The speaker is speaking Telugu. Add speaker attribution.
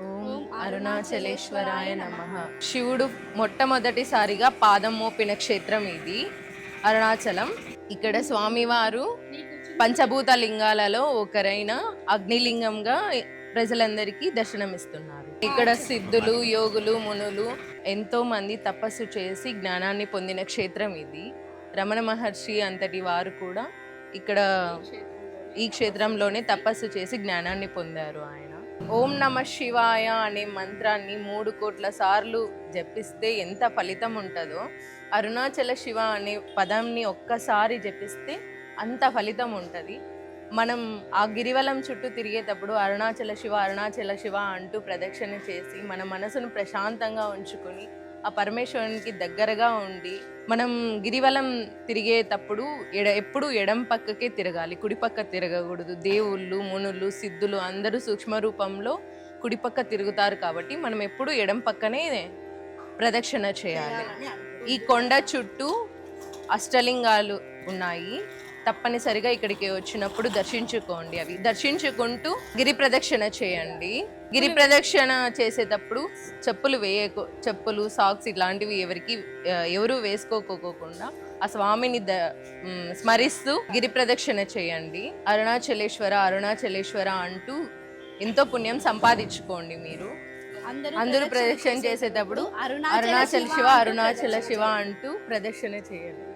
Speaker 1: ఓం అరుణాచలేశ్వరాయ నమః. శివుడు మొట్టమొదటిసారిగా పాదం మోపిన క్షేత్రం ఇది అరుణాచలం. ఇక్కడ స్వామివారు పంచభూత లింగాలలో ఒకరైన అగ్నిలింగంగా ప్రజలందరికీ దర్శనమిస్తున్నారు. ఇక్కడ సిద్ధులు, యోగులు, మునులు ఎంతో మంది తపస్సు చేసి జ్ఞానాన్ని పొందిన క్షేత్రం ఇది. రమణ మహర్షి అంతటి వారు కూడా ఇక్కడ ఈ క్షేత్రంలోనే తపస్సు చేసి జ్ఞానాన్ని పొందారు. ఆయన ఓం నమ శివాయ అనే మంత్రాన్ని 3 కోట్ల సార్లు జపిస్తే ఎంత ఫలితం ఉంటుందో, అరుణాచల శివ అనే పదంని ఒక్కసారి జపిస్తే అంత ఫలితం ఉంటుంది. మనం ఆ గిరివలం చుట్టూ తిరిగేటప్పుడు అరుణాచల శివ అంటూ ప్రదక్షిణ చేసి మన మనసును ప్రశాంతంగా ఉంచుకొని ఆ పరమేశ్వరునికి దగ్గరగా ఉండి, మనం గిరివలం తిరిగేటప్పుడు ఎప్పుడు ఎడం పక్కకే తిరగాలి, కుడిపక్క తిరగకూడదు. దేవుళ్ళు, మునులు, సిద్ధులు అందరూ సూక్ష్మ రూపంలో కుడిపక్క తిరుగుతారు కాబట్టి మనం ఎప్పుడు ఎడం పక్కనే ప్రదక్షిణ చేయాలి. ఈ కొండ చుట్టూ అష్టలింగాలు ఉన్నాయి. తప్పనిసరిగా ఇక్కడికి వచ్చినప్పుడు దర్శించుకోండి. అవి దర్శించుకుంటూ గిరి ప్రదక్షిణ చేయండి. గిరి ప్రదక్షిణ చేసేటప్పుడు చెప్పులు, సాక్స్ ఇలాంటివి ఎవరు వేసుకోకోకుండా ఆ స్వామిని స్మరిస్తూ గిరి ప్రదక్షిణ చేయండి. అరుణాచలేశ్వర అంటూ ఎంతో పుణ్యం సంపాదించుకోండి. మీరు అందరూ ప్రదక్షిణ చేసేటప్పుడు అరుణాచల శివ అంటూ ప్రదక్షిణ చేయండి.